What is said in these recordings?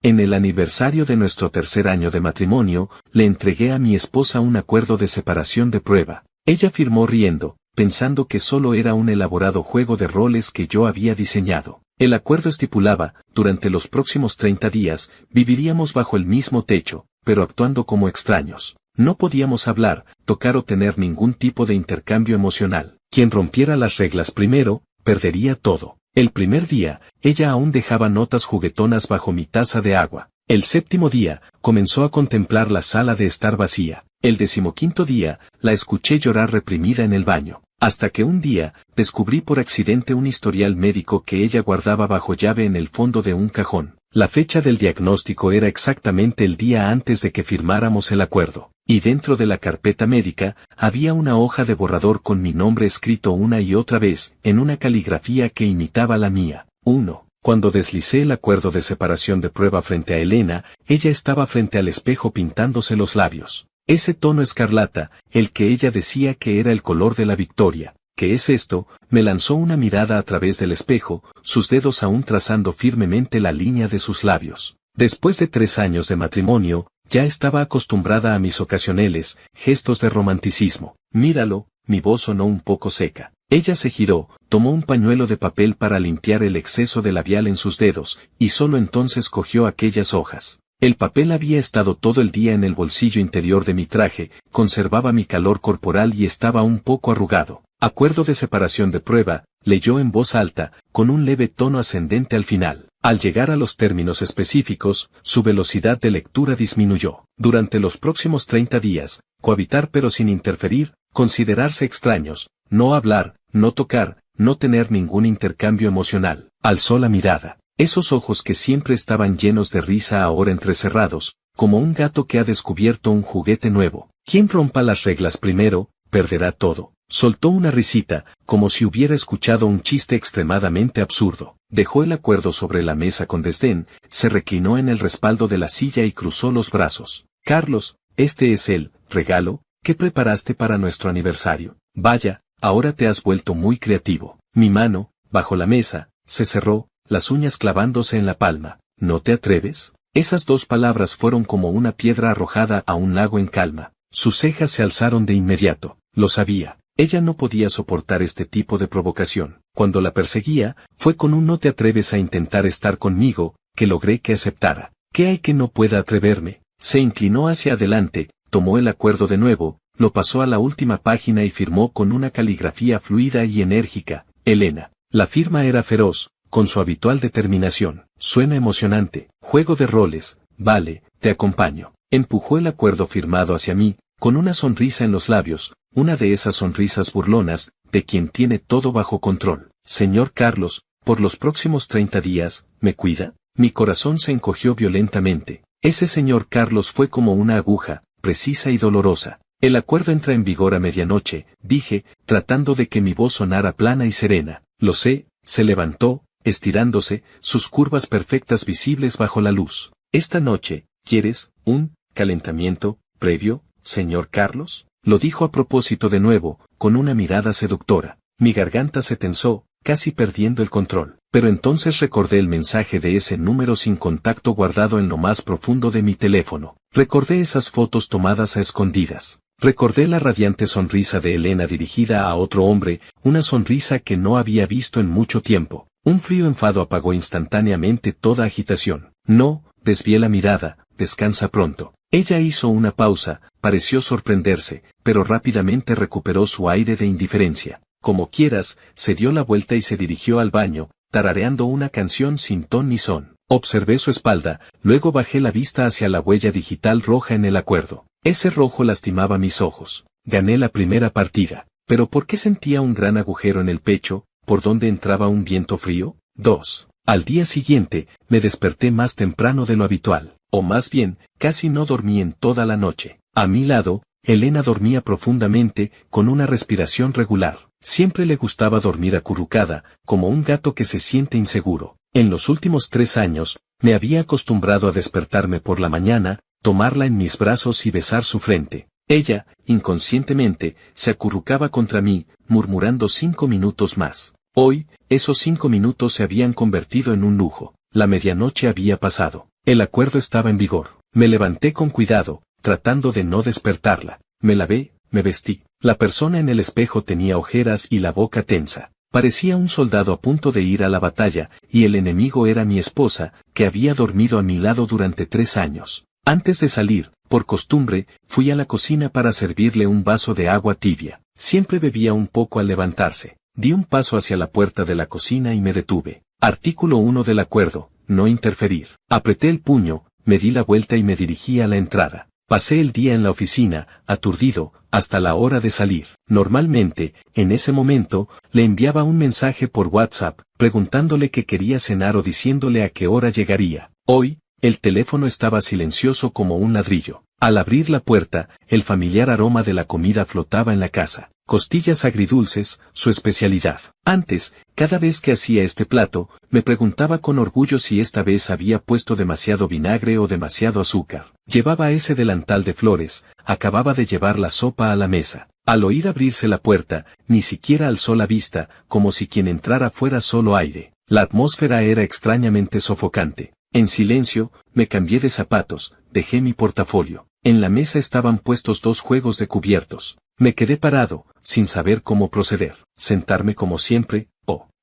En el aniversario de nuestro tercer año de matrimonio, le entregué a mi esposa un acuerdo de separación de prueba. Ella firmó riendo, pensando que solo era un elaborado juego de roles que yo había diseñado. El acuerdo estipulaba, durante los próximos 30 días, viviríamos bajo el mismo techo, pero actuando como extraños. No podíamos hablar, tocar o tener ningún tipo de intercambio emocional. Quien rompiera las reglas primero, perdería todo. El primer día, ella aún dejaba notas juguetonas bajo mi taza de agua. El séptimo día, comenzó a contemplar la sala de estar vacía. El 15º día, la escuché llorar reprimida en el baño. Hasta que un día, descubrí por accidente un historial médico que ella guardaba bajo llave en el fondo de un cajón. La fecha del diagnóstico era exactamente el día antes de que firmáramos el acuerdo. Y dentro de la carpeta médica, había una hoja de borrador con mi nombre escrito una y otra vez, en una caligrafía que imitaba la mía. 1. Cuando deslicé el acuerdo de separación de prueba frente a Elena, ella estaba frente al espejo pintándose los labios. Ese tono escarlata, el que ella decía que era el color de la victoria. ¿Qué es esto? Me lanzó una mirada a través del espejo, sus dedos aún trazando firmemente la línea de sus labios. Después de 3 años de matrimonio, ya estaba acostumbrada a mis ocasionales gestos de romanticismo. Míralo, mi voz sonó un poco seca. Ella se giró, tomó un pañuelo de papel para limpiar el exceso de labial en sus dedos, y solo entonces cogió aquellas hojas. El papel había estado todo el día en el bolsillo interior de mi traje, conservaba mi calor corporal y estaba un poco arrugado. Acuerdo de separación de prueba, leyó en voz alta, con un leve tono ascendente al final. Al llegar a los términos específicos, su velocidad de lectura disminuyó. Durante los próximos 30 días, cohabitar pero sin interferir, considerarse extraños, no hablar, no tocar, no tener ningún intercambio emocional. Alzó la mirada. Esos ojos que siempre estaban llenos de risa ahora entrecerrados, como un gato que ha descubierto un juguete nuevo. Quien rompa las reglas primero, perderá todo. Soltó una risita, como si hubiera escuchado un chiste extremadamente absurdo. Dejó el acuerdo sobre la mesa con desdén, se reclinó en el respaldo de la silla y cruzó los brazos. Carlos, este es el regalo que preparaste para nuestro aniversario. Vaya, ahora te has vuelto muy creativo. Mi mano, bajo la mesa, se cerró, las uñas clavándose en la palma. ¿No te atreves? Esas 2 palabras fueron como una piedra arrojada a un lago en calma. Sus cejas se alzaron de inmediato. Lo sabía. Ella no podía soportar este tipo de provocación. Cuando la perseguía, fue con un no te atreves a intentar estar conmigo, que logré que aceptara. ¿Qué hay que no pueda atreverme? Se inclinó hacia adelante, tomó el acuerdo de nuevo, lo pasó a la última página y firmó con una caligrafía fluida y enérgica. Elena. La firma era feroz, con su habitual determinación. Suena emocionante. Juego de roles. Vale, te acompaño. Empujó el acuerdo firmado hacia mí, con una sonrisa en los labios, una de esas sonrisas burlonas, de quien tiene todo bajo control. Señor Carlos, por los próximos 30 días, ¿me cuida? Mi corazón se encogió violentamente. Ese señor Carlos fue como una aguja, precisa y dolorosa. El acuerdo entra en vigor a medianoche, dije, tratando de que mi voz sonara plana y serena. Lo sé, se levantó, estirándose, sus curvas perfectas visibles bajo la luz. Esta noche, ¿quieres un calentamiento previo, señor Carlos? Lo dijo a propósito de nuevo, con una mirada seductora. Mi garganta se tensó, casi perdiendo el control. Pero entonces recordé el mensaje de ese número sin contacto guardado en lo más profundo de mi teléfono. Recordé esas fotos tomadas a escondidas. Recordé la radiante sonrisa de Elena dirigida a otro hombre, una sonrisa que no había visto en mucho tiempo. Un frío enfado apagó instantáneamente toda agitación. No, desvié la mirada, descansa pronto. Ella hizo una pausa, pareció sorprenderse, pero rápidamente recuperó su aire de indiferencia. Como quieras, se dio la vuelta y se dirigió al baño, tarareando una canción sin ton ni son. Observé su espalda, luego bajé la vista hacia la huella digital roja en el acuerdo. Ese rojo lastimaba mis ojos. Gané la primera partida. ¿Pero por qué sentía un gran agujero en el pecho, por donde entraba un viento frío? 2. Al día siguiente, me desperté más temprano de lo habitual. O más bien, casi no dormí en toda la noche. A mi lado, Elena dormía profundamente, con una respiración regular. Siempre le gustaba dormir acurrucada, como un gato que se siente inseguro. En los últimos 3 años, me había acostumbrado a despertarme por la mañana, tomarla en mis brazos y besar su frente. Ella, inconscientemente, se acurrucaba contra mí, murmurando 5 minutos más. Hoy, esos 5 minutos se habían convertido en un lujo. La medianoche había pasado. El acuerdo estaba en vigor. Me levanté con cuidado, tratando de no despertarla. Me lavé, me vestí. La persona en el espejo tenía ojeras y la boca tensa. Parecía un soldado a punto de ir a la batalla, y el enemigo era mi esposa, que había dormido a mi lado durante 3 años. Antes de salir, por costumbre, fui a la cocina para servirle un vaso de agua tibia. Siempre bebía un poco al levantarse. Di un paso hacia la puerta de la cocina y me detuve. Artículo 1 del acuerdo, no interferir. Apreté el puño, me di la vuelta y me dirigí a la entrada. Pasé el día en la oficina, aturdido, hasta la hora de salir. Normalmente, en ese momento, le enviaba un mensaje por WhatsApp, preguntándole que quería cenar o diciéndole a qué hora llegaría. Hoy, el teléfono estaba silencioso como un ladrillo. Al abrir la puerta, el familiar aroma de la comida flotaba en la casa. Costillas agridulces, su especialidad. Antes, cada vez que hacía este plato, me preguntaba con orgullo si esta vez había puesto demasiado vinagre o demasiado azúcar. Llevaba ese delantal de flores, acababa de llevar la sopa a la mesa. Al oír abrirse la puerta, ni siquiera alzó la vista, como si quien entrara fuera solo aire. La atmósfera era extrañamente sofocante. En silencio, me cambié de zapatos, dejé mi portafolio. En la mesa estaban puestos 2 juegos de cubiertos. Me quedé parado, sin saber cómo proceder. Sentarme como siempre,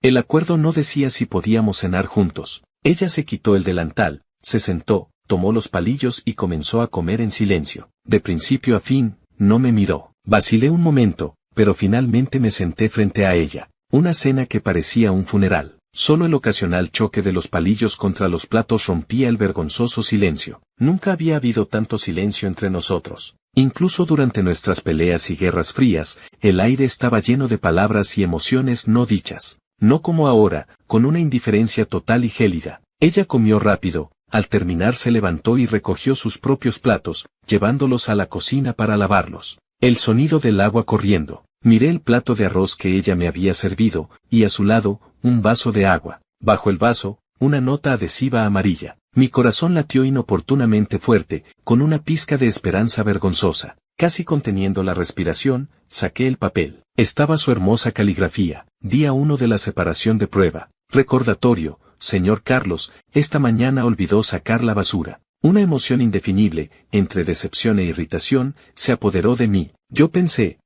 el acuerdo no decía si podíamos cenar juntos. Ella se quitó el delantal, se sentó, tomó los palillos y comenzó a comer en silencio. De principio a fin, no me miró. Vacilé un momento, pero finalmente me senté frente a ella. Una cena que parecía un funeral. Solo el ocasional choque de los palillos contra los platos rompía el vergonzoso silencio. Nunca había habido tanto silencio entre nosotros. Incluso durante nuestras peleas y guerras frías, el aire estaba lleno de palabras y emociones no dichas. No como ahora, con una indiferencia total y gélida. Ella comió rápido, al terminar se levantó y recogió sus propios platos, llevándolos a la cocina para lavarlos. El sonido del agua corriendo. Miré el plato de arroz que ella me había servido, y a su lado, un vaso de agua. Bajo el vaso, una nota adhesiva amarilla. Mi corazón latió inoportunamente fuerte, con una pizca de esperanza vergonzosa. Casi conteniendo la respiración, saqué el papel. Estaba su hermosa caligrafía. Día 1 de la separación de prueba. Recordatorio, señor Carlos, esta mañana olvidó sacar la basura. Una emoción indefinible, entre decepción e irritación, se apoderó de mí. Yo pensé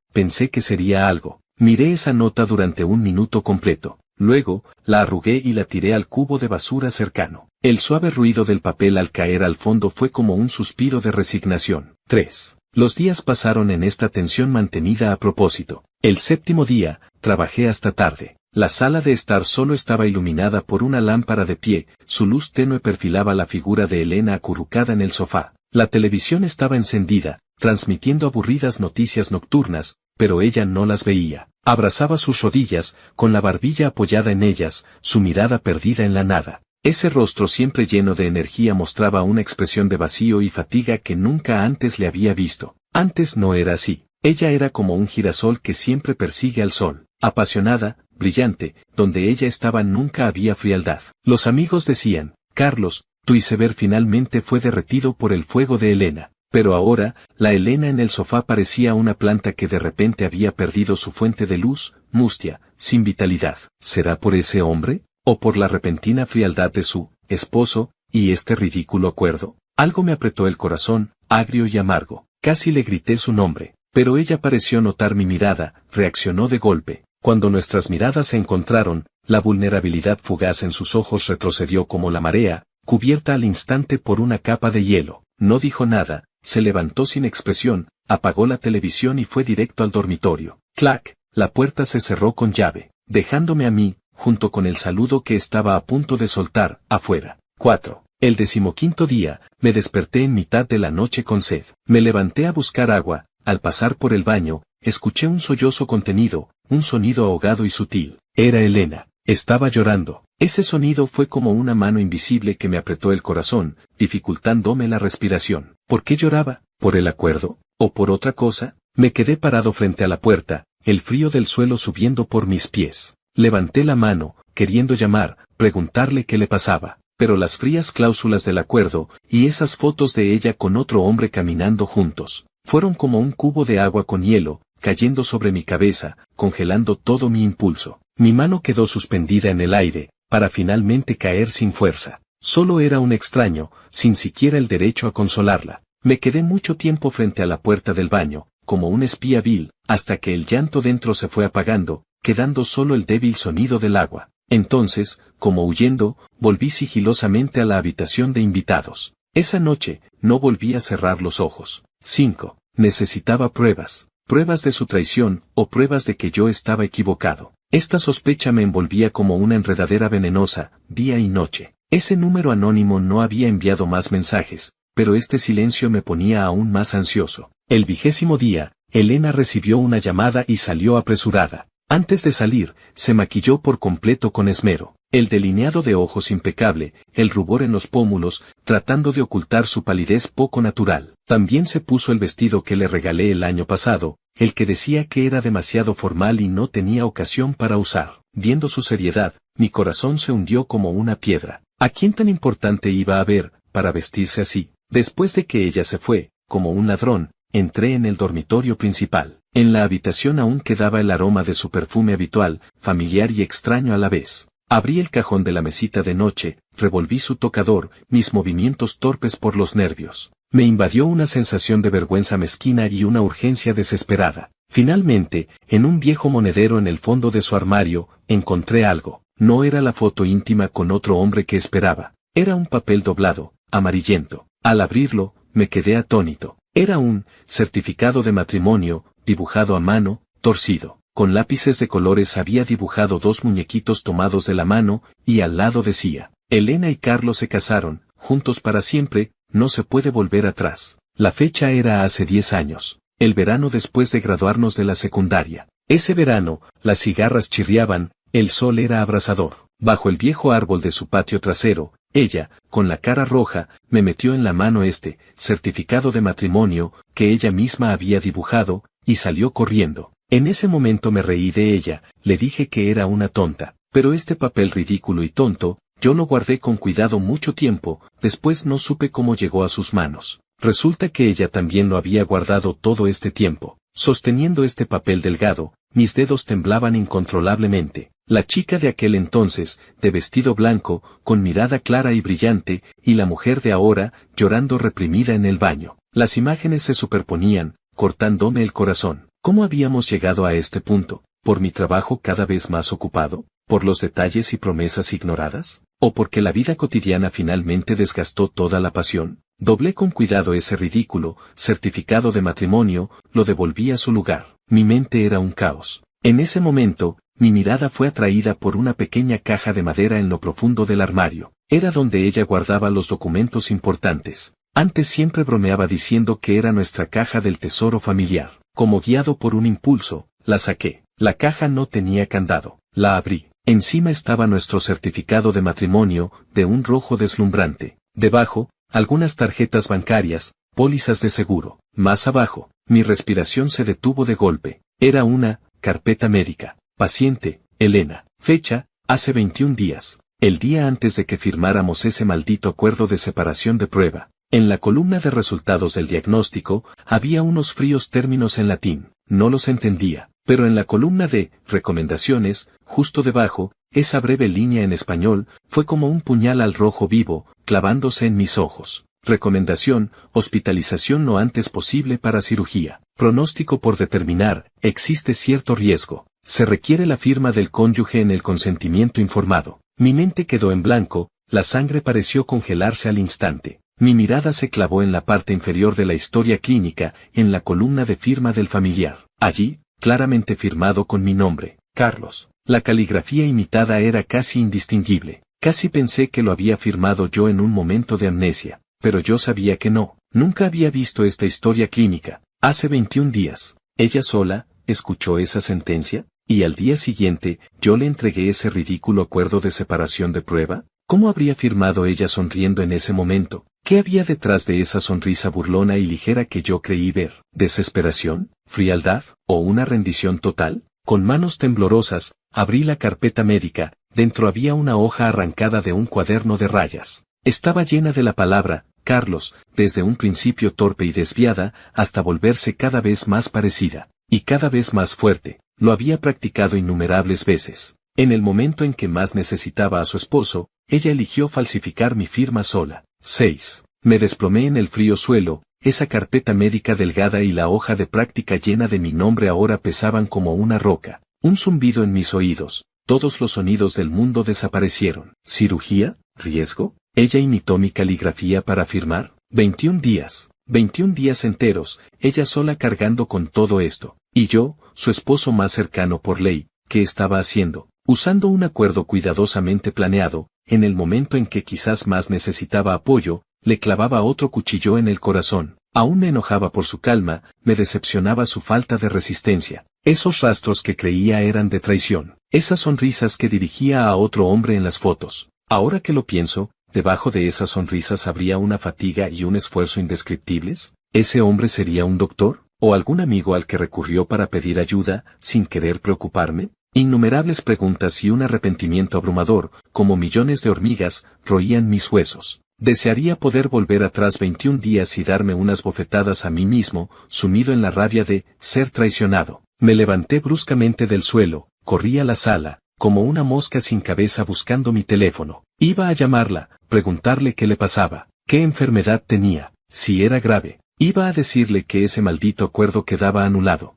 que sería algo. Miré esa nota durante 1 minuto completo. Luego, la arrugué y la tiré al cubo de basura cercano. El suave ruido del papel al caer al fondo fue como un suspiro de resignación. 3. Los días pasaron en esta tensión mantenida a propósito. El 7º día, trabajé hasta tarde. La sala de estar solo estaba iluminada por una lámpara de pie, su luz tenue perfilaba la figura de Elena acurrucada en el sofá. La televisión estaba encendida, transmitiendo aburridas noticias nocturnas, pero ella no las veía. Abrazaba sus rodillas, con la barbilla apoyada en ellas, su mirada perdida en la nada. Ese rostro siempre lleno de energía mostraba una expresión de vacío y fatiga que nunca antes le había visto. Antes no era así. Ella era como un girasol que siempre persigue al sol. Apasionada, brillante, donde ella estaba nunca había frialdad. Los amigos decían, Carlos, tu iceberg finalmente fue derretido por el fuego de Elena. Pero ahora, la Elena en el sofá parecía una planta que de repente había perdido su fuente de luz, mustia, sin vitalidad. ¿Será por ese hombre? ¿O por la repentina frialdad de su esposo, y este ridículo acuerdo? Algo me apretó el corazón, agrio y amargo. Casi le grité su nombre, pero ella pareció notar mi mirada, reaccionó de golpe. Cuando nuestras miradas se encontraron, la vulnerabilidad fugaz en sus ojos retrocedió como la marea, cubierta al instante por una capa de hielo. No dijo nada, se levantó sin expresión, apagó la televisión y fue directo al dormitorio. Clac, la puerta se cerró con llave, dejándome a mí, junto con el saludo que estaba a punto de soltar, afuera. 4. El 15º día, me desperté en mitad de la noche con sed. Me levanté a buscar agua, al pasar por el baño, escuché un sollozo contenido, un sonido ahogado y sutil. Era Elena. Estaba llorando. Ese sonido fue como una mano invisible que me apretó el corazón, dificultándome la respiración. ¿Por qué lloraba? ¿Por el acuerdo? ¿O por otra cosa? Me quedé parado frente a la puerta, el frío del suelo subiendo por mis pies. Levanté la mano, queriendo llamar, preguntarle qué le pasaba, pero las frías cláusulas del acuerdo, y esas fotos de ella con otro hombre caminando juntos, fueron como un cubo de agua con hielo, cayendo sobre mi cabeza, congelando todo mi impulso. Mi mano quedó suspendida en el aire, para finalmente caer sin fuerza. Solo era un extraño, sin siquiera el derecho a consolarla. Me quedé mucho tiempo frente a la puerta del baño, como un espía vil, hasta que el llanto dentro se fue apagando, quedando solo el débil sonido del agua. Entonces, como huyendo, volví sigilosamente a la habitación de invitados. Esa noche, no volví a cerrar los ojos. 5. Necesitaba pruebas. Pruebas de su traición, o pruebas de que yo estaba equivocado. Esta sospecha me envolvía como una enredadera venenosa, día y noche. Ese número anónimo no había enviado más mensajes, pero este silencio me ponía aún más ansioso. El 20º día, Elena recibió una llamada y salió apresurada. Antes de salir, se maquilló por completo con esmero. El delineado de ojos impecable, el rubor en los pómulos, tratando de ocultar su palidez poco natural. También se puso el vestido que le regalé el año pasado, el que decía que era demasiado formal y no tenía ocasión para usar. Viendo su seriedad, mi corazón se hundió como una piedra. ¿A quién tan importante iba a ver, para vestirse así? Después de que ella se fue, como un ladrón, entré en el dormitorio principal. En la habitación aún quedaba el aroma de su perfume habitual, familiar y extraño a la vez. Abrí el cajón de la mesita de noche, revolví su tocador, mis movimientos torpes por los nervios. Me invadió una sensación de vergüenza mezquina y una urgencia desesperada. Finalmente, en un viejo monedero en el fondo de su armario, encontré algo. No era la foto íntima con otro hombre que esperaba. Era un papel doblado, amarillento. Al abrirlo, me quedé atónito. Era un certificado de matrimonio, dibujado a mano, torcido. Con lápices de colores había dibujado dos muñequitos tomados de la mano, y al lado decía: Elena y Carlos se casaron, juntos para siempre, no se puede volver atrás. La fecha era hace 10 años, el verano después de graduarnos de la secundaria. Ese verano, las cigarras chirriaban, el sol era abrasador. Bajo el viejo árbol de su patio trasero, ella, con la cara roja, me metió en la mano este certificado de matrimonio, que ella misma había dibujado, y salió corriendo. En ese momento me reí de ella, le dije que era una tonta, pero este papel ridículo y tonto, yo lo guardé con cuidado mucho tiempo, después no supe cómo llegó a sus manos. Resulta que ella también lo había guardado todo este tiempo. Sosteniendo este papel delgado, mis dedos temblaban incontrolablemente. La chica de aquel entonces, de vestido blanco, con mirada clara y brillante, y la mujer de ahora, llorando reprimida en el baño. Las imágenes se superponían, cortándome el corazón. ¿Cómo habíamos llegado a este punto? ¿Por mi trabajo cada vez más ocupado? ¿Por los detalles y promesas ignoradas? ¿O porque la vida cotidiana finalmente desgastó toda la pasión? Doblé con cuidado ese ridículo certificado de matrimonio, lo devolví a su lugar. Mi mente era un caos. En ese momento, mi mirada fue atraída por una pequeña caja de madera en lo profundo del armario. Era donde ella guardaba los documentos importantes. Antes siempre bromeaba diciendo que era nuestra caja del tesoro familiar. Como guiado por un impulso, la saqué. La caja no tenía candado. La abrí. Encima estaba nuestro certificado de matrimonio, de un rojo deslumbrante. Debajo, algunas tarjetas bancarias, pólizas de seguro. Más abajo, mi respiración se detuvo de golpe. Era una carpeta médica. Paciente, Elena. Fecha, hace 21 días. El día antes de que firmáramos ese maldito acuerdo de separación de prueba. En la columna de resultados del diagnóstico, había unos fríos términos en latín. No los entendía. Pero en la columna de recomendaciones, justo debajo, esa breve línea en español, fue como un puñal al rojo vivo, clavándose en mis ojos. Recomendación: hospitalización lo antes posible para cirugía. Pronóstico por determinar: existe cierto riesgo. Se requiere la firma del cónyuge en el consentimiento informado. Mi mente quedó en blanco, la sangre pareció congelarse al instante. Mi mirada se clavó en la parte inferior de la historia clínica, en la columna de firma del familiar. Allí, claramente firmado con mi nombre, Carlos. La caligrafía imitada era casi indistinguible. Casi pensé que lo había firmado yo en un momento de amnesia, pero yo sabía que no. Nunca había visto esta historia clínica. Hace 21 días, ella sola, escuchó esa sentencia, y al día siguiente, yo le entregué ese ridículo acuerdo de separación de prueba. ¿Cómo habría firmado ella sonriendo en ese momento? ¿Qué había detrás de esa sonrisa burlona y ligera que yo creí ver? ¿Desesperación? ¿Frialdad? ¿O una rendición total? Con manos temblorosas, abrí la carpeta médica. Dentro había una hoja arrancada de un cuaderno de rayas. Estaba llena de la palabra Carlos, desde un principio torpe y desviada, hasta volverse cada vez más parecida, y cada vez más fuerte. Lo había practicado innumerables veces. En el momento en que más necesitaba a su esposo, ella eligió falsificar mi firma sola. 6. Me desplomé en el frío suelo, esa carpeta médica delgada y la hoja de práctica llena de mi nombre ahora pesaban como una roca. Un zumbido en mis oídos, todos los sonidos del mundo desaparecieron. ¿Cirugía? ¿Riesgo? Ella imitó mi caligrafía para firmar. 21 días. 21 días enteros, ella sola cargando con todo esto. Y yo, su esposo más cercano por ley, ¿qué estaba haciendo? Usando un acuerdo cuidadosamente planeado, en el momento en que quizás más necesitaba apoyo, le clavaba otro cuchillo en el corazón. Aún me enojaba por su calma, me decepcionaba su falta de resistencia. Esos rastros que creía eran de traición. Esas sonrisas que dirigía a otro hombre en las fotos. Ahora que lo pienso, debajo de esas sonrisas habría una fatiga y un esfuerzo indescriptibles. ¿Ese hombre sería un doctor? ¿O algún amigo al que recurrió para pedir ayuda, sin querer preocuparme? Innumerables preguntas y un arrepentimiento abrumador, como millones de hormigas, roían mis huesos. Desearía poder volver atrás 21 días y darme unas bofetadas a mí mismo, sumido en la rabia de ser traicionado. Me levanté bruscamente del suelo, corrí a la sala, como una mosca sin cabeza buscando mi teléfono. Iba a llamarla, preguntarle qué le pasaba, qué enfermedad tenía, si era grave. Iba a decirle que ese maldito acuerdo quedaba anulado.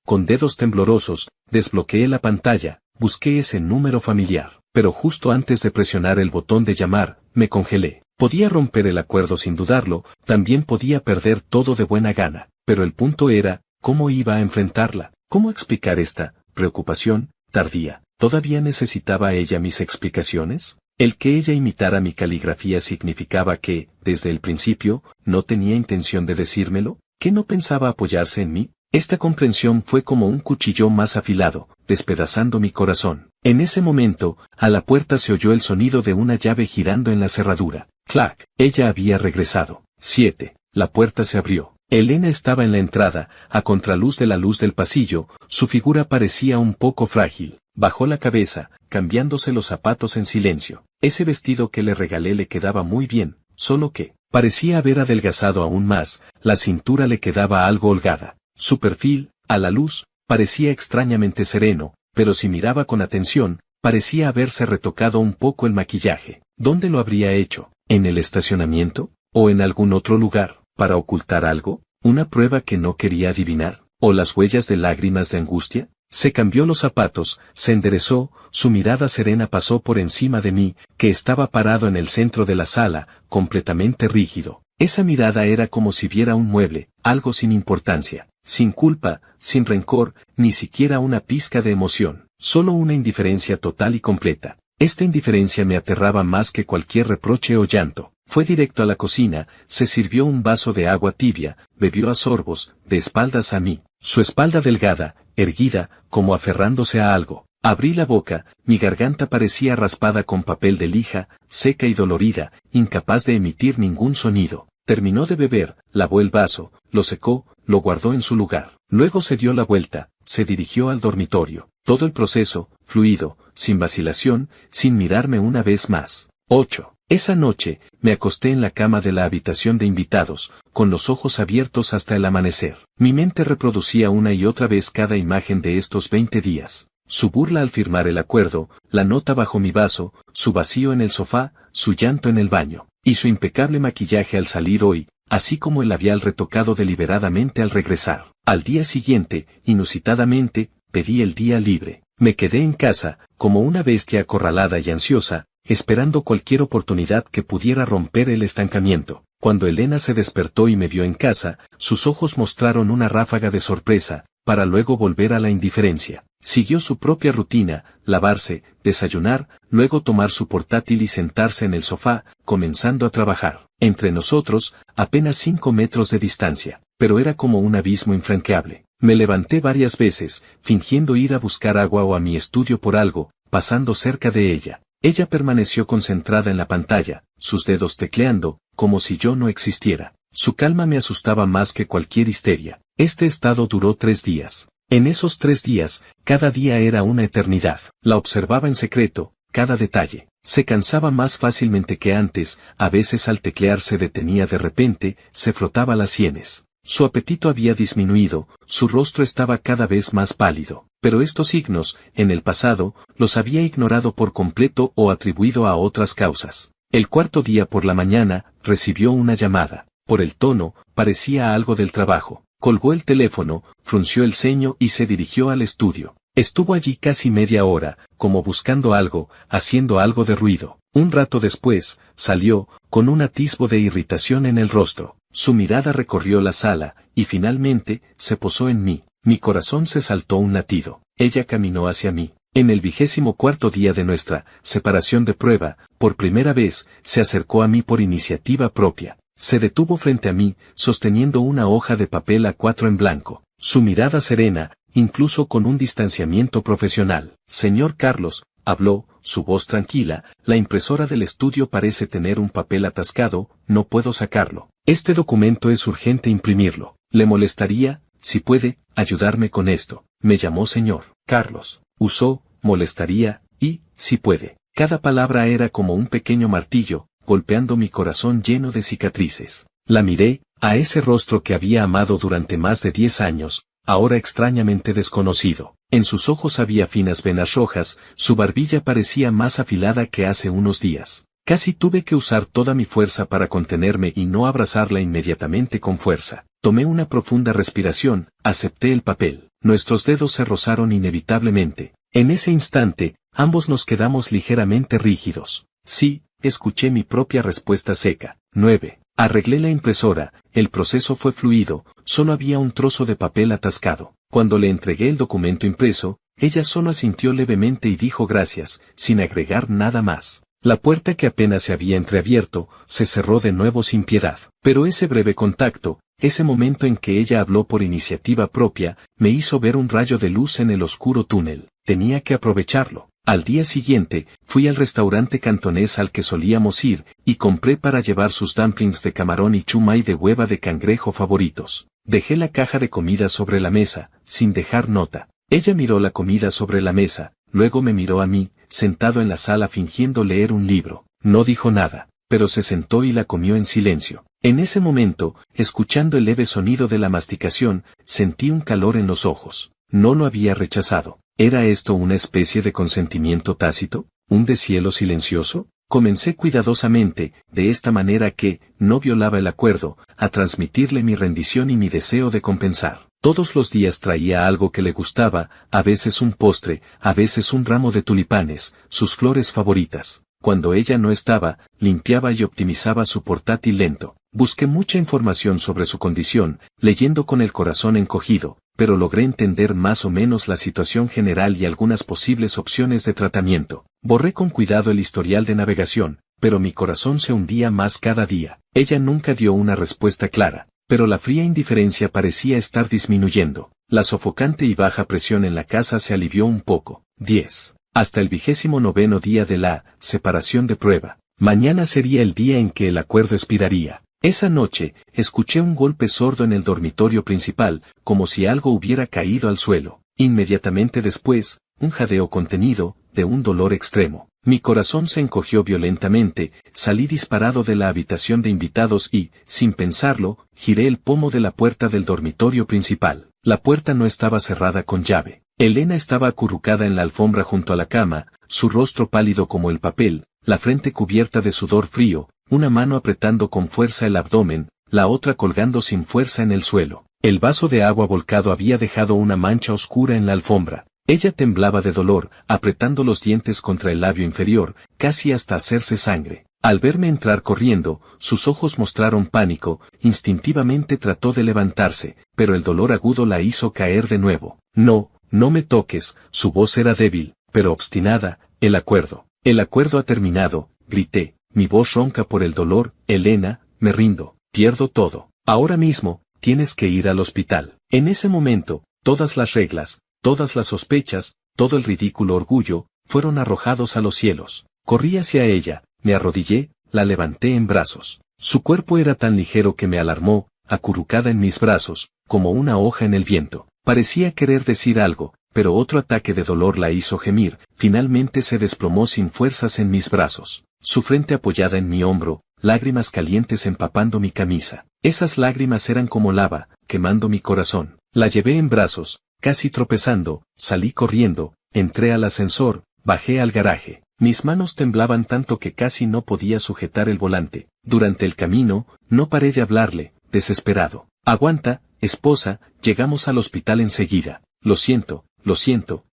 Con dedos temblorosos, desbloqueé la pantalla, busqué ese número familiar. Pero justo antes de presionar el botón de llamar, me congelé. Podía romper el acuerdo sin dudarlo, también podía perder todo de buena gana. Pero el punto era, ¿cómo iba a enfrentarla? ¿Cómo explicar esta preocupación tardía? ¿Todavía necesitaba ella mis explicaciones? El que ella imitara mi caligrafía significaba que, desde el principio, no tenía intención de decírmelo, que no pensaba apoyarse en mí. Esta comprensión fue como un cuchillo más afilado, despedazando mi corazón. En ese momento, a la puerta se oyó el sonido de una llave girando en la cerradura. ¡Clac! Ella había regresado. 7. La puerta se abrió. Elena estaba en la entrada, a contraluz de la luz del pasillo, su figura parecía un poco frágil. Bajó la cabeza, cambiándose los zapatos en silencio. Ese vestido que le regalé le quedaba muy bien, solo que parecía haber adelgazado aún más, la cintura le quedaba algo holgada. Su perfil, a la luz, parecía extrañamente sereno, pero si miraba con atención, parecía haberse retocado un poco el maquillaje. ¿Dónde lo habría hecho? ¿En el estacionamiento? ¿O en algún otro lugar? ¿Para ocultar algo? ¿Una prueba que no quería adivinar? ¿O las huellas de lágrimas de angustia? Se cambió los zapatos, se enderezó, su mirada serena pasó por encima de mí, que estaba parado en el centro de la sala, completamente rígido. Esa mirada era como si viera un mueble, algo sin importancia, sin culpa, sin rencor, ni siquiera una pizca de emoción, solo una indiferencia total y completa. Esta indiferencia me aterraba más que cualquier reproche o llanto. Fue directo a la cocina, se sirvió un vaso de agua tibia, bebió a sorbos, de espaldas a mí, su espalda delgada, erguida, como aferrándose a algo. Abrí la boca, mi garganta parecía raspada con papel de lija, seca y dolorida, incapaz de emitir ningún sonido. Terminó de beber, lavó el vaso, lo secó, lo guardó en su lugar. Luego se dio la vuelta, se dirigió al dormitorio. Todo el proceso, fluido, sin vacilación, sin mirarme una vez más. 8. Esa noche, me acosté en la cama de la habitación de invitados, con los ojos abiertos hasta el amanecer. Mi mente reproducía una y otra vez cada imagen de estos 20 días. Su burla al firmar el acuerdo, la nota bajo mi vaso, su vacío en el sofá, su llanto en el baño, y su impecable maquillaje al salir hoy, así como el labial retocado deliberadamente al regresar. Al día siguiente, inusitadamente, pedí el día libre. Me quedé en casa, como una bestia acorralada y ansiosa, esperando cualquier oportunidad que pudiera romper el estancamiento. Cuando Elena se despertó y me vio en casa, sus ojos mostraron una ráfaga de sorpresa, para luego volver a la indiferencia. Siguió su propia rutina, lavarse, desayunar, luego tomar su portátil y sentarse en el sofá, comenzando a trabajar. Entre nosotros, apenas 5 metros de distancia, pero era como un abismo infranqueable. Me levanté varias veces, fingiendo ir a buscar agua o a mi estudio por algo, pasando cerca de ella. Ella permaneció concentrada en la pantalla, sus dedos tecleando, como si yo no existiera. Su calma me asustaba más que cualquier histeria. Este estado duró 3 días. En esos 3 días, cada día era una eternidad. La observaba en secreto, cada detalle. Se cansaba más fácilmente que antes, a veces al teclear se detenía de repente, se frotaba las sienes. Su apetito había disminuido, su rostro estaba cada vez más pálido. Pero estos signos, en el pasado, los había ignorado por completo o atribuido a otras causas. El cuarto día por la mañana, recibió una llamada. Por el tono, parecía algo del trabajo. Colgó el teléfono, frunció el ceño y se dirigió al estudio. Estuvo allí casi media hora, como buscando algo, haciendo algo de ruido. Un rato después, salió, con un atisbo de irritación en el rostro. Su mirada recorrió la sala, y finalmente, se posó en mí. Mi corazón se saltó un latido. Ella caminó hacia mí. En el 24º día de nuestra separación de prueba, por primera vez, se acercó a mí por iniciativa propia. Se detuvo frente a mí, sosteniendo una hoja de papel A4 en blanco. Su mirada serena, incluso con un distanciamiento profesional. Señor Carlos, habló, su voz tranquila, la impresora del estudio parece tener un papel atascado, no puedo sacarlo. Este documento es urgente imprimirlo. ¿Le molestaría, si puede, ayudarme con esto? Me llamó señor Carlos. Usó, molestaría, y, si puede. Cada palabra era como un pequeño martillo, golpeando mi corazón lleno de cicatrices. La miré, a ese rostro que había amado durante más de 10 años, ahora extrañamente desconocido. En sus ojos había finas venas rojas, su barbilla parecía más afilada que hace unos días. Casi tuve que usar toda mi fuerza para contenerme y no abrazarla inmediatamente con fuerza. Tomé una profunda respiración, acepté el papel. Nuestros dedos se rozaron inevitablemente. En ese instante, ambos nos quedamos ligeramente rígidos. Sí, escuché mi propia respuesta seca. 9. Arreglé la impresora, el proceso fue fluido, solo había un trozo de papel atascado. Cuando le entregué el documento impreso, ella solo asintió levemente y dijo gracias, sin agregar nada más. La puerta que apenas se había entreabierto, se cerró de nuevo sin piedad. Pero ese breve contacto, ese momento en que ella habló por iniciativa propia, me hizo ver un rayo de luz en el oscuro túnel. Tenía que aprovecharlo. Al día siguiente, fui al restaurante cantonés al que solíamos ir, y compré para llevar sus dumplings de camarón y chumay de hueva de cangrejo favoritos. Dejé la caja de comida sobre la mesa, sin dejar nota. Ella miró la comida sobre la mesa, luego me miró a mí, sentado en la sala fingiendo leer un libro. No dijo nada, pero se sentó y la comió en silencio. En ese momento, escuchando el leve sonido de la masticación, sentí un calor en los ojos. No lo había rechazado. ¿Era esto una especie de consentimiento tácito? ¿Un deshielo silencioso? Comencé cuidadosamente, de esta manera que, no violaba el acuerdo, a transmitirle mi rendición y mi deseo de compensar. Todos los días traía algo que le gustaba, a veces un postre, a veces un ramo de tulipanes, sus flores favoritas. Cuando ella no estaba, limpiaba y optimizaba su portátil lento. Busqué mucha información sobre su condición, leyendo con el corazón encogido, pero logré entender más o menos la situación general y algunas posibles opciones de tratamiento. Borré con cuidado el historial de navegación, pero mi corazón se hundía más cada día. Ella nunca dio una respuesta clara, pero la fría indiferencia parecía estar disminuyendo. La sofocante y baja presión en la casa se alivió un poco. 10. Hasta el 29º día de la separación de prueba. Mañana sería el día en que el acuerdo expiraría. Esa noche, escuché un golpe sordo en el dormitorio principal, como si algo hubiera caído al suelo. Inmediatamente después, un jadeo contenido, de un dolor extremo. Mi corazón se encogió violentamente, salí disparado de la habitación de invitados y, sin pensarlo, giré el pomo de la puerta del dormitorio principal. La puerta no estaba cerrada con llave. Elena estaba acurrucada en la alfombra junto a la cama, su rostro pálido como el papel, la frente cubierta de sudor frío, una mano apretando con fuerza el abdomen, la otra colgando sin fuerza en el suelo. El vaso de agua volcado había dejado una mancha oscura en la alfombra. Ella temblaba de dolor, apretando los dientes contra el labio inferior, casi hasta hacerse sangre. Al verme entrar corriendo, sus ojos mostraron pánico, instintivamente trató de levantarse, pero el dolor agudo la hizo caer de nuevo. No, no me toques, su voz era débil, pero obstinada. El acuerdo ha terminado, grité. Mi voz ronca por el dolor. Elena, me rindo, pierdo todo. Ahora mismo, tienes que ir al hospital. En ese momento, todas las reglas, todas las sospechas, todo el ridículo orgullo, fueron arrojados a los cielos. Corrí hacia ella, me arrodillé, la levanté en brazos. Su cuerpo era tan ligero que me alarmó, acurrucada en mis brazos, como una hoja en el viento. Parecía querer decir algo, pero otro ataque de dolor la hizo gemir, finalmente se desplomó sin fuerzas en mis brazos. Su frente apoyada en mi hombro, lágrimas calientes empapando mi camisa. Esas lágrimas eran como lava, quemando mi corazón. La llevé en brazos, casi tropezando, salí corriendo, entré al ascensor, bajé al garaje. Mis manos temblaban tanto que casi no podía sujetar el volante. Durante el camino, no paré de hablarle, desesperado. Aguanta, esposa, llegamos al hospital enseguida. Lo siento,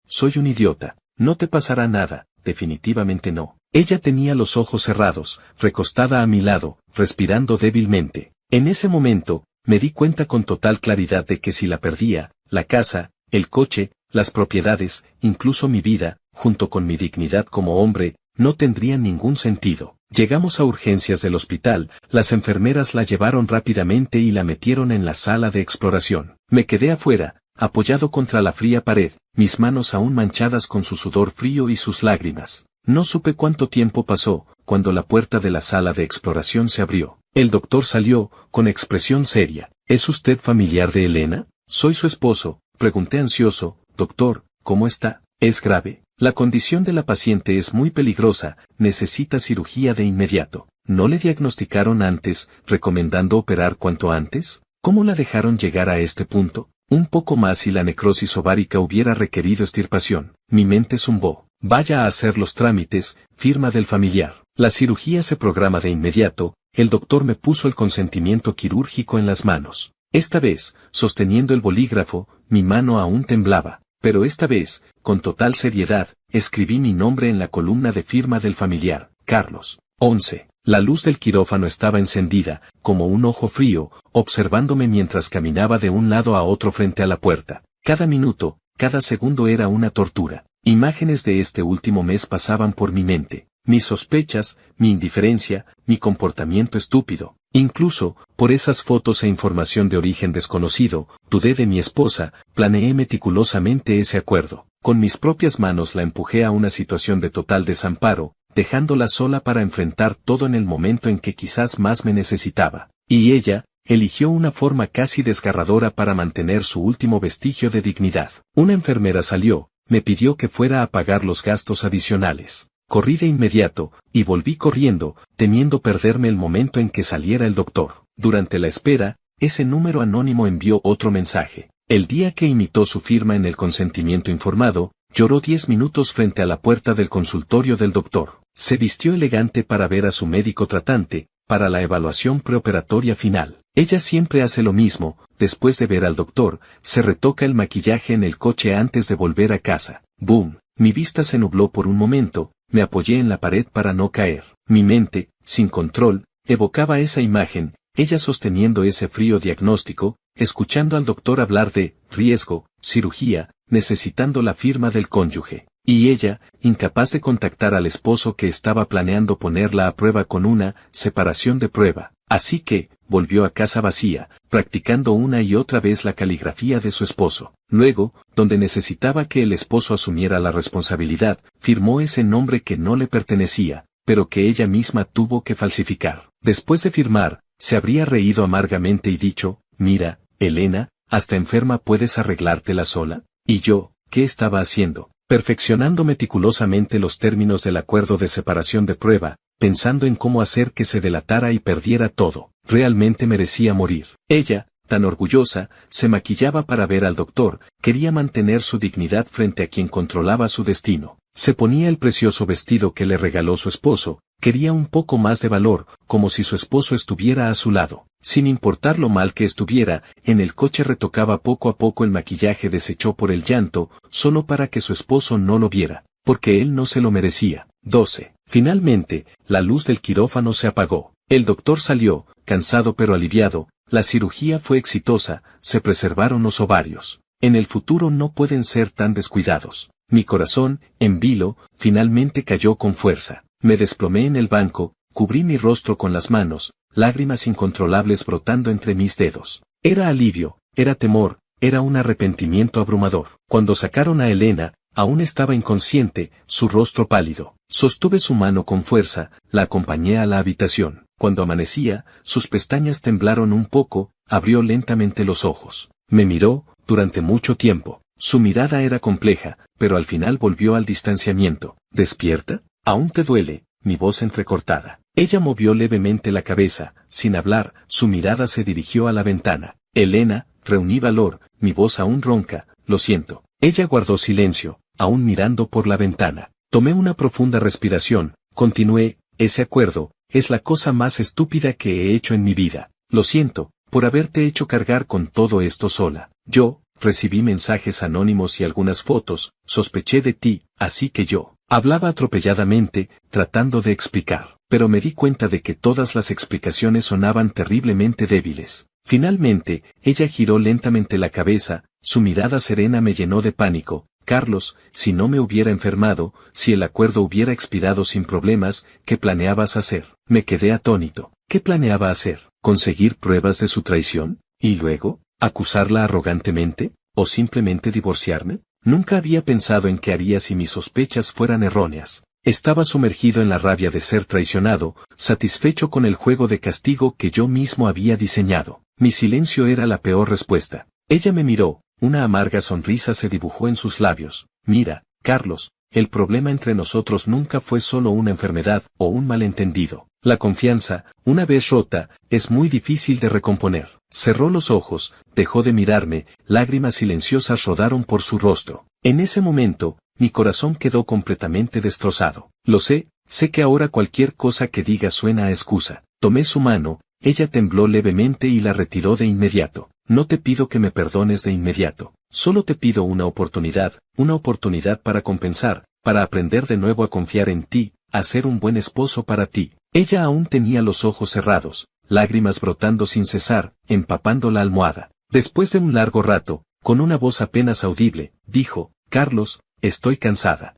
soy un idiota. No te pasará nada, definitivamente no. Ella tenía los ojos cerrados, recostada a mi lado, respirando débilmente. En ese momento, me di cuenta con total claridad de que si la perdía, la casa, el coche, las propiedades, incluso mi vida, junto con mi dignidad como hombre, no tendrían ningún sentido. Llegamos a urgencias del hospital, las enfermeras la llevaron rápidamente y la metieron en la sala de exploración. Me quedé afuera, apoyado contra la fría pared, mis manos aún manchadas con su sudor frío y sus lágrimas. No supe cuánto tiempo pasó, cuando la puerta de la sala de exploración se abrió. El doctor salió, con expresión seria. ¿Es usted familiar de Elena? Soy su esposo, pregunté ansioso. Doctor, ¿cómo está? ¿Es grave? La condición de la paciente es muy peligrosa, necesita cirugía de inmediato. ¿No le diagnosticaron antes, recomendando operar cuanto antes? ¿Cómo la dejaron llegar a este punto? Un poco más y la necrosis ovárica hubiera requerido extirpación. Mi mente zumbó. Vaya a hacer los trámites, firma del familiar. La cirugía se programa de inmediato. El doctor me puso el consentimiento quirúrgico en las manos. Esta vez, sosteniendo el bolígrafo, mi mano aún temblaba. Pero esta vez, con total seriedad, escribí mi nombre en la columna de firma del familiar, Carlos. 11. La luz del quirófano estaba encendida, como un ojo frío, observándome mientras caminaba de un lado a otro frente a la puerta. Cada minuto, cada segundo era una tortura. Imágenes de este último mes pasaban por mi mente. Mis sospechas, mi indiferencia, mi comportamiento estúpido. Incluso, por esas fotos e información de origen desconocido, dudé de mi esposa, planeé meticulosamente ese acuerdo. Con mis propias manos la empujé a una situación de total desamparo, dejándola sola para enfrentar todo en el momento en que quizás más me necesitaba. Y ella, eligió una forma casi desgarradora para mantener su último vestigio de dignidad. Una enfermera salió, me pidió que fuera a pagar los gastos adicionales. Corrí de inmediato, y volví corriendo, temiendo perderme el momento en que saliera el doctor. Durante la espera, ese número anónimo envió otro mensaje. El día que imitó su firma en el consentimiento informado, lloró 10 minutos frente a la puerta del consultorio del doctor. Se vistió elegante para ver a su médico tratante, para la evaluación preoperatoria final. Ella siempre hace lo mismo, después de ver al doctor, se retoca el maquillaje en el coche antes de volver a casa. ¡Boom! Mi vista se nubló por un momento, me apoyé en la pared para no caer. Mi mente, sin control, evocaba esa imagen, ella sosteniendo ese frío diagnóstico, escuchando al doctor hablar de riesgo, cirugía, necesitando la firma del cónyuge. Y ella, incapaz de contactar al esposo que estaba planeando ponerla a prueba con una separación de prueba. Así que, volvió a casa vacía, practicando una y otra vez la caligrafía de su esposo. Luego, donde necesitaba que el esposo asumiera la responsabilidad, firmó ese nombre que no le pertenecía, pero que ella misma tuvo que falsificar. Después de firmar, se habría reído amargamente y dicho, mira, Elena, hasta enferma puedes arreglártela sola. Y yo, ¿qué estaba haciendo? Perfeccionando meticulosamente los términos del acuerdo de separación de prueba, pensando en cómo hacer que se delatara y perdiera todo. Realmente merecía morir. Ella, tan orgullosa, se maquillaba para ver al doctor, quería mantener su dignidad frente a quien controlaba su destino. Se ponía el precioso vestido que le regaló su esposo, quería un poco más de valor, como si su esposo estuviera a su lado. Sin importar lo mal que estuviera, en el coche retocaba poco a poco el maquillaje deshecho por el llanto, solo para que su esposo no lo viera, porque él no se lo merecía. 12. Finalmente, la luz del quirófano se apagó. El doctor salió, cansado pero aliviado, la cirugía fue exitosa, se preservaron los ovarios. En el futuro no pueden ser tan descuidados. Mi corazón, en vilo, finalmente cayó con fuerza. Me desplomé en el banco, cubrí mi rostro con las manos, lágrimas incontrolables brotando entre mis dedos. Era alivio, era temor, era un arrepentimiento abrumador. Cuando sacaron a Elena, aún estaba inconsciente, su rostro pálido. Sostuve su mano con fuerza, la acompañé a la habitación. Cuando amanecía, sus pestañas temblaron un poco, abrió lentamente los ojos. Me miró, durante mucho tiempo. Su mirada era compleja, pero al final volvió al distanciamiento. ¿Despierta? ¿Aún te duele? Mi voz entrecortada. Ella movió levemente la cabeza, sin hablar, su mirada se dirigió a la ventana. Elena, reuní valor, mi voz aún ronca, lo siento. Ella guardó silencio, aún mirando por la ventana. Tomé una profunda respiración, continué, ese acuerdo, es la cosa más estúpida que he hecho en mi vida. Lo siento, por haberte hecho cargar con todo esto sola. Yo, recibí mensajes anónimos y algunas fotos, sospeché de ti, así que yo. Hablaba atropelladamente, tratando de explicar, pero me di cuenta de que todas las explicaciones sonaban terriblemente débiles. Finalmente, ella giró lentamente la cabeza, su mirada serena me llenó de pánico. Carlos, si no me hubiera enfermado, si el acuerdo hubiera expirado sin problemas, ¿qué planeabas hacer? Me quedé atónito. ¿Qué planeaba hacer? ¿Conseguir pruebas de su traición? ¿Y luego? ¿Acusarla arrogantemente? ¿O simplemente divorciarme? Nunca había pensado en qué haría si mis sospechas fueran erróneas. Estaba sumergido en la rabia de ser traicionado, satisfecho con el juego de castigo que yo mismo había diseñado. Mi silencio era la peor respuesta. Ella me miró, una amarga sonrisa se dibujó en sus labios. Mira, Carlos, el problema entre nosotros nunca fue solo una enfermedad o un malentendido. La confianza, una vez rota, es muy difícil de recomponer. Cerró los ojos, dejó de mirarme, lágrimas silenciosas rodaron por su rostro. En ese momento, mi corazón quedó completamente destrozado. Lo sé que ahora cualquier cosa que diga suena a excusa. Tomé su mano, ella tembló levemente y la retiró de inmediato. No te pido que me perdones de inmediato. Solo te pido una oportunidad para compensar, para aprender de nuevo a confiar en ti, a ser un buen esposo para ti. Ella aún tenía los ojos cerrados, lágrimas brotando sin cesar, empapando la almohada. Después de un largo rato, con una voz apenas audible, dijo, Carlos, estoy cansada.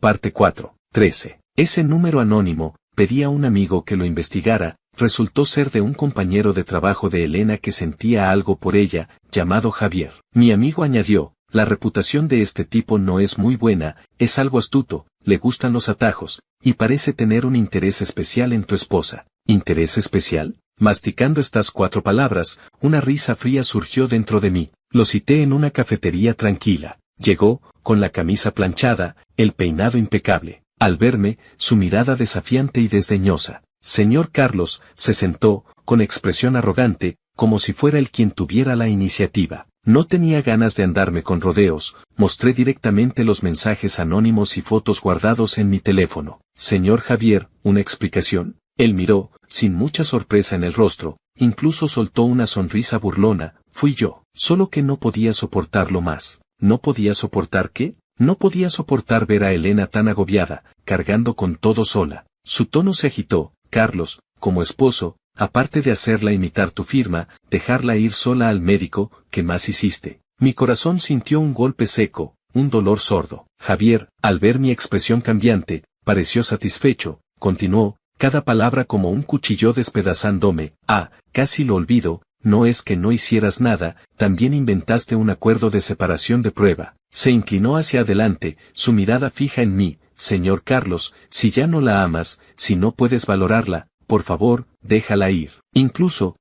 Parte 4, 13. Ese número anónimo, pedí a un amigo que lo investigara, resultó ser de un compañero de trabajo de Elena que sentía algo por ella, llamado Javier. Mi amigo añadió, la reputación de este tipo no es muy buena, es algo astuto, le gustan los atajos, y parece tener un interés especial en tu esposa. ¿Interés especial? Masticando estas 4 palabras, una risa fría surgió dentro de mí. Lo cité en una cafetería tranquila. Llegó, con la camisa planchada, el peinado impecable. Al verme, su mirada desafiante y desdeñosa. Señor Carlos, se sentó, con expresión arrogante, como si fuera él quien tuviera la iniciativa. No tenía ganas de andarme con rodeos, mostré directamente los mensajes anónimos y fotos guardados en mi teléfono. Señor Javier, ¿una explicación? Él miró, sin mucha sorpresa en el rostro, incluso soltó una sonrisa burlona. Fui yo, solo que no podía soportarlo más. ¿No podía soportar qué? No podía soportar ver a Elena tan agobiada, cargando con todo sola. Su tono se agitó. Carlos, como esposo, aparte de hacerla imitar tu firma, dejarla ir sola al médico, ¿qué más hiciste? Mi corazón sintió un golpe seco, un dolor sordo. Javier, al ver mi expresión cambiante, pareció satisfecho, continuó, cada palabra como un cuchillo despedazándome. Casi lo olvido, no es que no hicieras nada, también inventaste un acuerdo de separación de prueba. Se inclinó hacia adelante, su mirada fija en mí. Señor Carlos, si ya no la amas, si no puedes valorarla, por favor, déjala ir. Incluso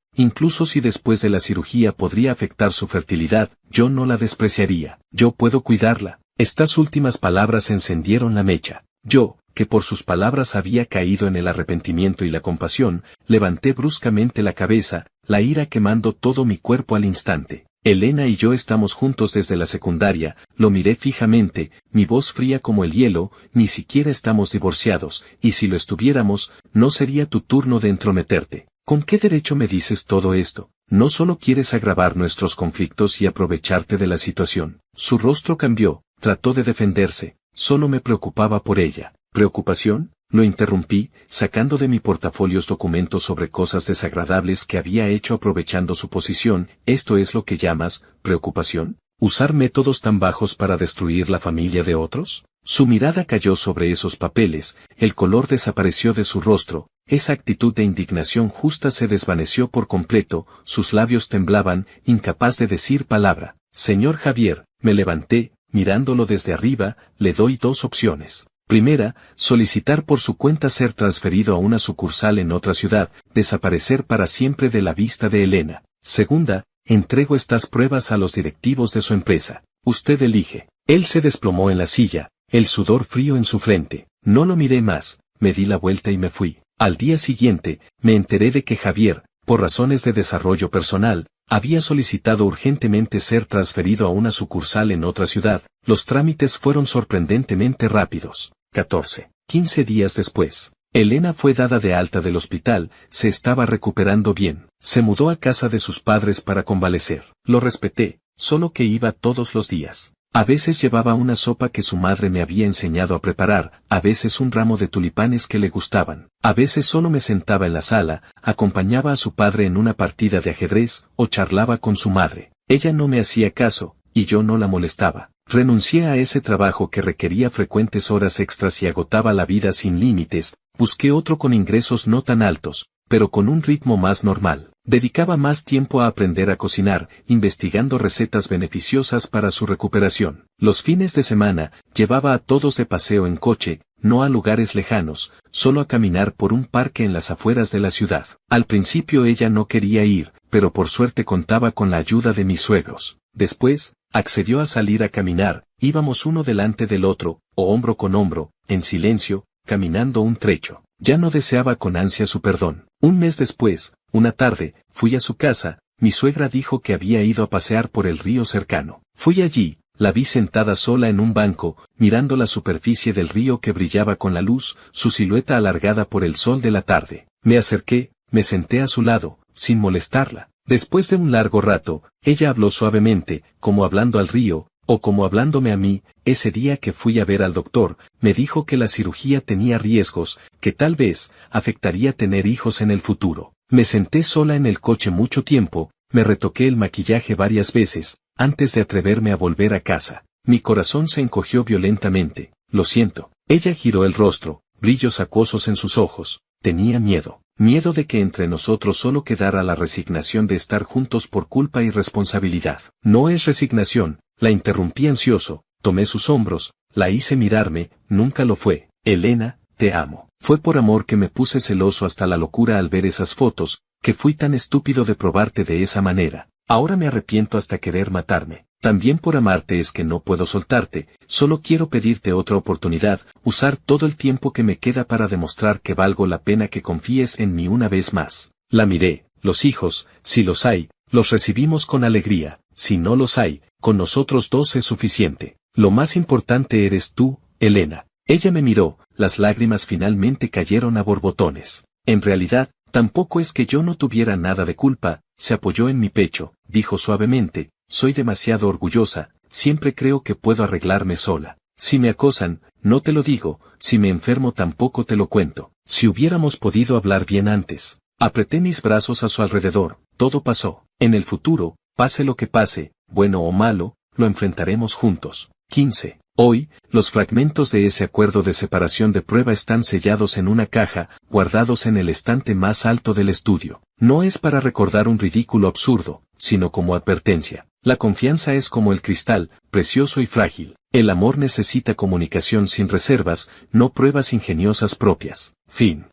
si después de la cirugía podría afectar su fertilidad, yo no la despreciaría. Yo puedo cuidarla. Estas últimas palabras encendieron la mecha. Yo, que por sus palabras había caído en el arrepentimiento y la compasión, levanté bruscamente la cabeza, la ira quemando todo mi cuerpo al instante. Elena y yo estamos juntos desde la secundaria, lo miré fijamente, mi voz fría como el hielo, ni siquiera estamos divorciados, y si lo estuviéramos, no sería tu turno de entrometerte. ¿Con qué derecho me dices todo esto? ¿No solo quieres agravar nuestros conflictos y aprovecharte de la situación? Su rostro cambió, trató de defenderse, solo me preocupaba por ella. ¿Preocupación? Lo interrumpí, sacando de mi portafolio documentos sobre cosas desagradables que había hecho aprovechando su posición. ¿Esto es lo que llamas preocupación? ¿Usar métodos tan bajos para destruir la familia de otros? Su mirada cayó sobre esos papeles, el color desapareció de su rostro, esa actitud de indignación justa se desvaneció por completo, sus labios temblaban, incapaz de decir palabra. Señor Javier, me levanté, mirándolo desde arriba, le doy 2 opciones. Primera, solicitar por su cuenta ser transferido a una sucursal en otra ciudad, desaparecer para siempre de la vista de Elena. Segunda, entrego estas pruebas a los directivos de su empresa. Usted elige. Él se desplomó en la silla, el sudor frío en su frente. No lo miré más, me di la vuelta y me fui. Al día siguiente, me enteré de que Javier, por razones de desarrollo personal, había solicitado urgentemente ser transferido a una sucursal en otra ciudad. Los trámites fueron sorprendentemente rápidos. 15 días después, Elena fue dada de alta del hospital, se estaba recuperando bien. Se mudó a casa de sus padres para convalecer. Lo respeté, solo que iba todos los días. A veces llevaba una sopa que su madre me había enseñado a preparar, a veces un ramo de tulipanes que le gustaban, a veces solo me sentaba en la sala, acompañaba a su padre en una partida de ajedrez o charlaba con su madre. Ella no me hacía caso, y yo no la molestaba. Renuncié a ese trabajo que requería frecuentes horas extras y agotaba la vida sin límites, busqué otro con ingresos no tan altos, pero con un ritmo más normal. Dedicaba más tiempo a aprender a cocinar, investigando recetas beneficiosas para su recuperación. Los fines de semana, llevaba a todos de paseo en coche, no a lugares lejanos, solo a caminar por un parque en las afueras de la ciudad. Al principio ella no quería ir, pero por suerte contaba con la ayuda de mis suegros. Después, accedió a salir a caminar, íbamos uno delante del otro, o hombro con hombro, en silencio, caminando un trecho. Ya no deseaba con ansia su perdón. Un mes después, una tarde, fui a su casa, mi suegra dijo que había ido a pasear por el río cercano. Fui allí, la vi sentada sola en un banco, mirando la superficie del río que brillaba con la luz, su silueta alargada por el sol de la tarde. Me acerqué, me senté a su lado, sin molestarla. Después de un largo rato, ella habló suavemente, como hablando al río, o como hablándome a mí. Ese día que fui a ver al doctor, me dijo que la cirugía tenía riesgos, que tal vez afectaría tener hijos en el futuro. Me senté sola en el coche mucho tiempo, me retoqué el maquillaje varias veces, antes de atreverme a volver a casa. Mi corazón se encogió violentamente. Lo siento. Ella giró el rostro, brillos acuosos en sus ojos. Tenía miedo. Miedo de que entre nosotros solo quedara la resignación de estar juntos por culpa y responsabilidad. No es resignación, la interrumpí ansioso, tomé sus hombros, la hice mirarme, nunca lo fue. Elena, te amo. Fue por amor que me puse celoso hasta la locura al ver esas fotos, que fui tan estúpido de probarte de esa manera. Ahora me arrepiento hasta querer matarme. También por amarte es que no puedo soltarte, solo quiero pedirte otra oportunidad, usar todo el tiempo que me queda para demostrar que valgo la pena que confíes en mí una vez más. La miré. Los hijos, si los hay, los recibimos con alegría, si no los hay, con nosotros dos es suficiente. Lo más importante eres tú, Elena. Ella me miró, las lágrimas finalmente cayeron a borbotones. En realidad, tampoco es que yo no tuviera nada de culpa, se apoyó en mi pecho, dijo suavemente, soy demasiado orgullosa, siempre creo que puedo arreglarme sola. Si me acosan, no te lo digo, si me enfermo tampoco te lo cuento. Si hubiéramos podido hablar bien antes. Apreté mis brazos a su alrededor, todo pasó. En el futuro, pase lo que pase, bueno o malo, lo enfrentaremos juntos. 15. Hoy, los fragmentos de ese acuerdo de separación de prueba están sellados en una caja, guardados en el estante más alto del estudio. No es para recordar un ridículo absurdo, sino como advertencia. La confianza es como el cristal, precioso y frágil. El amor necesita comunicación sin reservas, no pruebas ingeniosas propias. Fin.